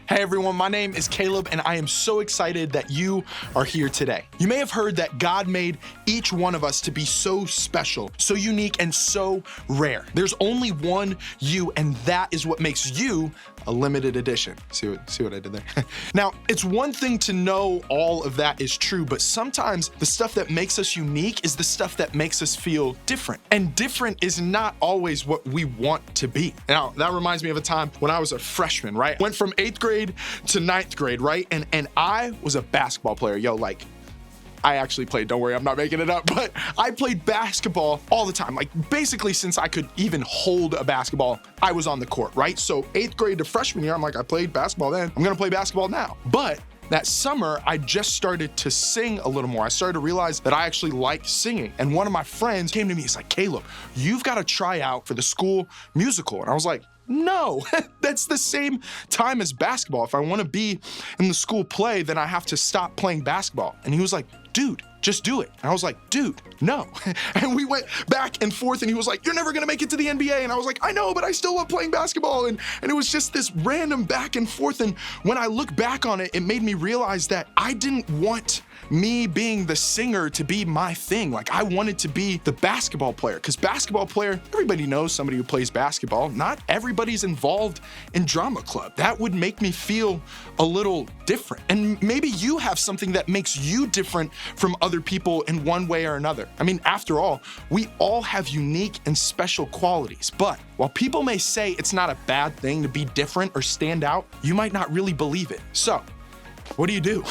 Hey everyone, my name is Caleb and I am so excited that you are here today. You may have heard that God made each one of us to be so special, so unique, and so rare. There's only one you, and that is what makes you a limited edition. See what I did there? Now, it's one thing to know all of that is true, but sometimes the stuff that makes us unique is the stuff that makes us feel different. And different is not always what we want to be. Now, that reminds me of a time when I was a freshman, right? Went from 8th grade to 9th grade, right? And I was a basketball player. I actually played, don't worry, I'm not making it up, but I played basketball all the time. Like basically since I could even hold a basketball, I was on the court, right? So 8th grade to freshman year, I'm like, I played basketball then, I'm gonna play basketball now. But that summer, I just started to sing a little more. I started to realize that I actually like singing. And one of my friends came to me, he's like, Caleb, you've gotta try out for the school musical. And I was like, no, that's the same time as basketball. If I wanna be in the school play, then I have to stop playing basketball. And he was like, dude, just do it. And I was like, dude, no. And we went back and forth and he was like, you're never gonna make it to the NBA. And I was like, I know, but I still love playing basketball. And it was just this random back and forth. And when I look back on it, it made me realize that I didn't want me being the singer to be my thing. Like I wanted to be the basketball player, because basketball player, everybody knows somebody who plays basketball. Not everybody's involved in drama club. That would make me feel a little different. And maybe you have something that makes you different from other people in one way or another. I mean, after all, we all have unique and special qualities. But while people may say it's not a bad thing to be different or stand out, you might not really believe it. So, what do?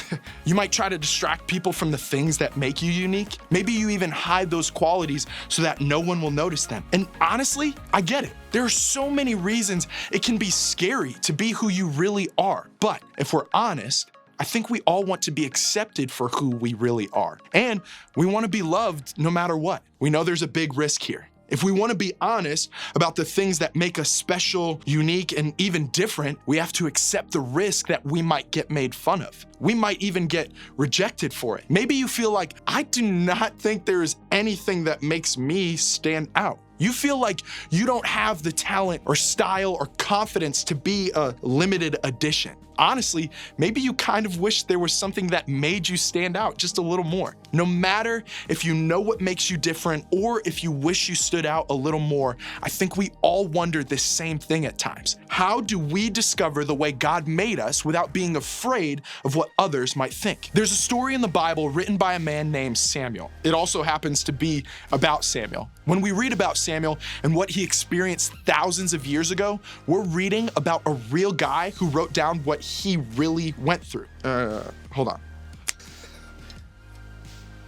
You might try to distract people from the things that make you unique. Maybe you even hide those qualities so that no one will notice them. And honestly, I get it. There are so many reasons it can be scary to be who you really are. But if we're honest, I think we all want to be accepted for who we really are. And we want to be loved no matter what. We know there's a big risk here. If we want to be honest about the things that make us special, unique, and even different, we have to accept the risk that we might get made fun of. We might even get rejected for it. Maybe you feel like, I do not think there is anything that makes me stand out. You feel like you don't have the talent or style or confidence to be a limited edition. Honestly, maybe you kind of wish there was something that made you stand out just a little more. No matter if you know what makes you different or if you wish you stood out a little more, I think we all wonder this same thing at times. How do we discover the way God made us without being afraid of what others might think? There's a story in the Bible written by a man named Samuel. It also happens to be about Samuel. When we read about Samuel and what he experienced thousands of years ago, we're reading about a real guy who wrote down what he really went through. Hold on.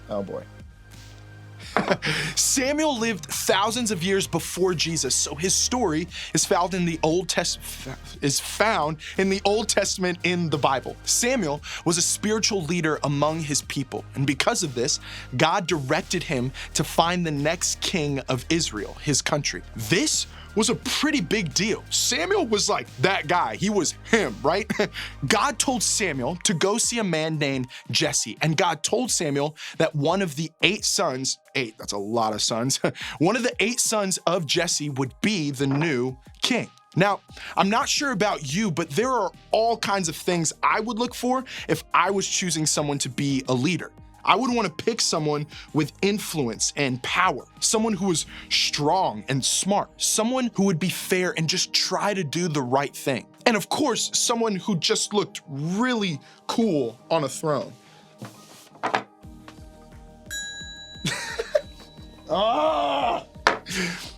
Oh boy. Samuel lived thousands of years before Jesus, so his story is found in the Old Testament in the Bible. Samuel was a spiritual leader among his people, and because of this, God directed him to find the next king of Israel, his country. This was a pretty big deal. Samuel was like that guy. He was him, right? God told Samuel to go see a man named Jesse. And God told Samuel that one of the 8 sons, 8, that's a lot of sons, one of the 8 sons of Jesse would be the new king. Now, I'm not sure about you, but there are all kinds of things I would look for if I was choosing someone to be a leader. I would want to pick someone with influence and power, someone who was strong and smart, someone who would be fair and just try to do the right thing. And of course, someone who just looked really cool on a throne.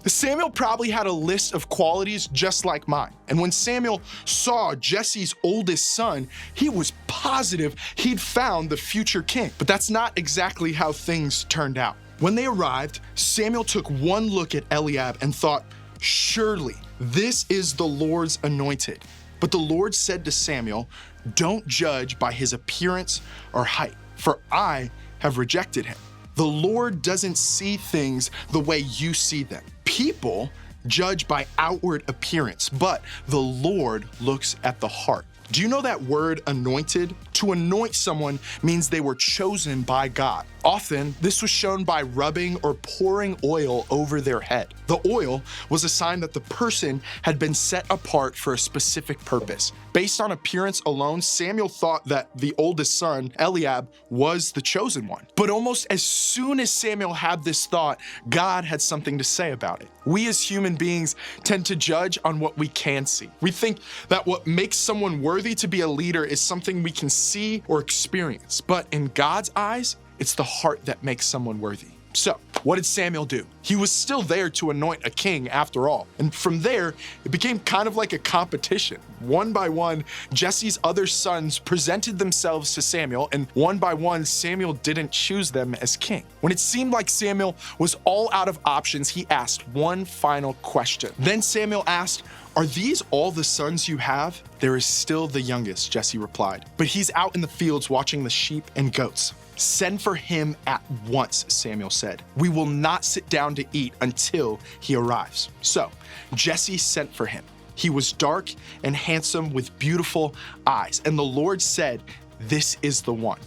Samuel probably had a list of qualities just like mine. And when Samuel saw Jesse's oldest son, he was positive he'd found the future king. But that's not exactly how things turned out. When they arrived, Samuel took one look at Eliab and thought, surely this is the Lord's anointed. But the Lord said to Samuel, don't judge by his appearance or height, for I have rejected him. The Lord doesn't see things the way you see them. People judge by outward appearance, but the Lord looks at the heart. Do you know that word anointed? To anoint someone means they were chosen by God. Often, this was shown by rubbing or pouring oil over their head. The oil was a sign that the person had been set apart for a specific purpose. Based on appearance alone, Samuel thought that the oldest son, Eliab, was the chosen one. But almost as soon as Samuel had this thought, God had something to say about it. We as human beings tend to judge on what we can see. We think that what makes someone worthy to be a leader is something we can see or experience. But in God's eyes, it's the heart that makes someone worthy. So, what did Samuel do? He was still there to anoint a king after all. And from there, it became kind of like a competition. One by one, Jesse's other sons presented themselves to Samuel, and one by one, Samuel didn't choose them as king. When it seemed like Samuel was all out of options, he asked one final question. Then Samuel asked, "Are these all the sons you have?" "There is still the youngest," Jesse replied, "but he's out in the fields watching the sheep and goats." "Send for him at once," Samuel said. "We will not sit down to eat until he arrives." So Jesse sent for him. He was dark and handsome with beautiful eyes, and the Lord said, "This is the one.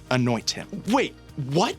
Anoint him." Wait, what?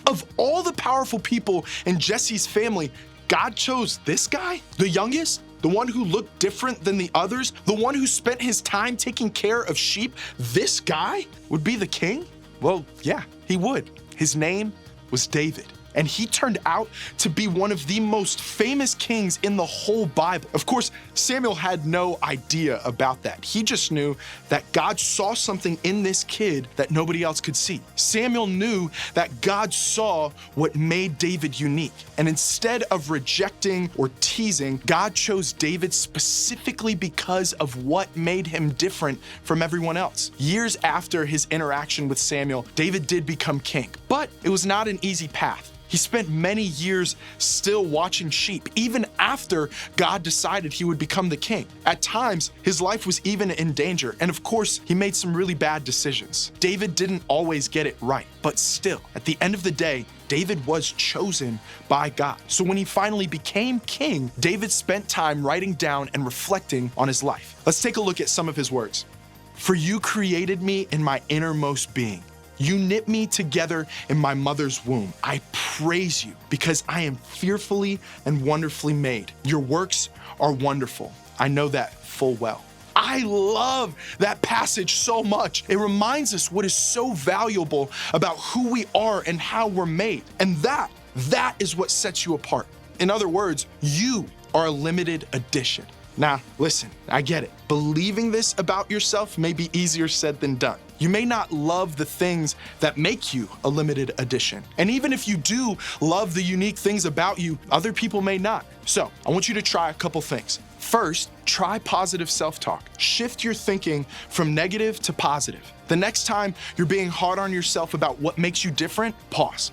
Of all the powerful people in Jesse's family, God chose this guy? The youngest? The one who looked different than the others? The one who spent his time taking care of sheep? This guy would be the king? Well, yeah, he would. His name was David, and he turned out to be one of the most famous kings in the whole Bible. Of course, Samuel had no idea about that. He just knew that God saw something in this kid that nobody else could see. Samuel knew that God saw what made David unique, and instead of rejecting or teasing, God chose David specifically because of what made him different from everyone else. Years after his interaction with Samuel, David did become king, but it was not an easy path. He spent many years still watching sheep, even after God decided he would become the king. At times, his life was even in danger, and of course, he made some really bad decisions. David didn't always get it right, but still, at the end of the day, David was chosen by God. So when he finally became king, David spent time writing down and reflecting on his life. Let's take a look at some of his words. "For you created me in my innermost being. You knit me together in my mother's womb. I praise you because I am fearfully and wonderfully made. Your works are wonderful. I know that full well." I love that passage so much. It reminds us what is so valuable about who we are and how we're made. And that is what sets you apart. In other words, you are a limited edition. Now, listen, I get it. Believing this about yourself may be easier said than done. You may not love the things that make you a limited edition. And even if you do love the unique things about you, other people may not. So I want you to try a couple things. First, try positive self-talk. Shift your thinking from negative to positive. The next time you're being hard on yourself about what makes you different, pause.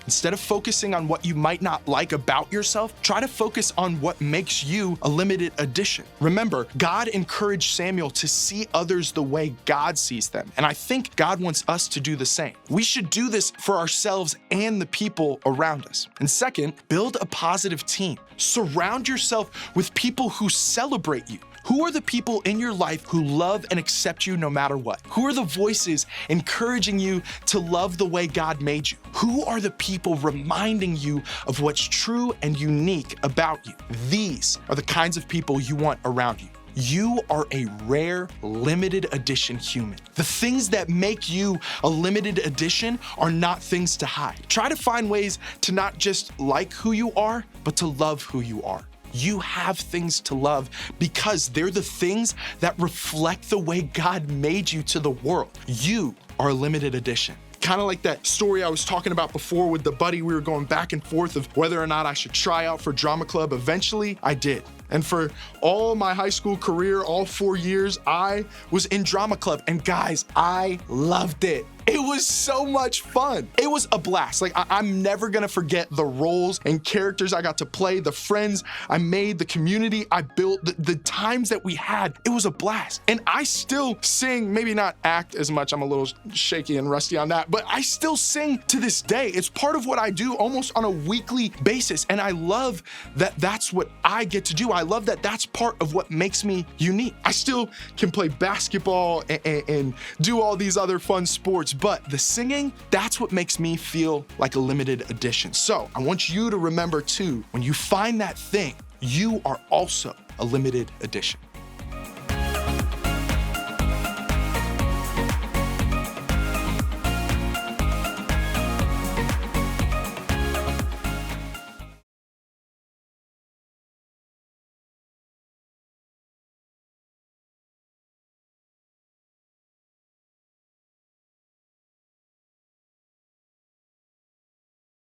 Instead of focusing on what you might not like about yourself, try to focus on what makes you a limited edition. Remember, God encouraged Samuel to see others the way God sees them, and I think God wants us to do the same. We should do this for ourselves and the people around us. And second, build a positive team. Surround yourself with people who celebrate you. Who are the people in your life who love and accept you no matter what? Who are the voices encouraging you to love the way God made you? Who are the people reminding you of what's true and unique about you? These are the kinds of people you want around you. You are a rare, limited edition human. The things that make you a limited edition are not things to hide. Try to find ways to not just like who you are, but to love who you are. You have things to love because they're the things that reflect the way God made you to the world. You are a limited edition. Kind of like that story I was talking about before with the buddy. We were going back and forth of whether or not I should try out for drama club. Eventually, I did. And for all my high school career, all 4 years, I was in drama club. And guys, I loved it. It was so much fun. It was a blast. Like, I'm never gonna forget the roles and characters I got to play, the friends I made, the community I built, the times that we had. It was a blast. And I still sing, maybe not act as much, I'm a little shaky and rusty on that, but I still sing to this day. It's part of what I do almost on a weekly basis. And I love that that's what I get to do. I love that that's part of what makes me unique. I still can play basketball and do all these other fun sports, but the singing, that's what makes me feel like a limited edition. So I want you to remember too, when you find that thing, you are also a limited edition.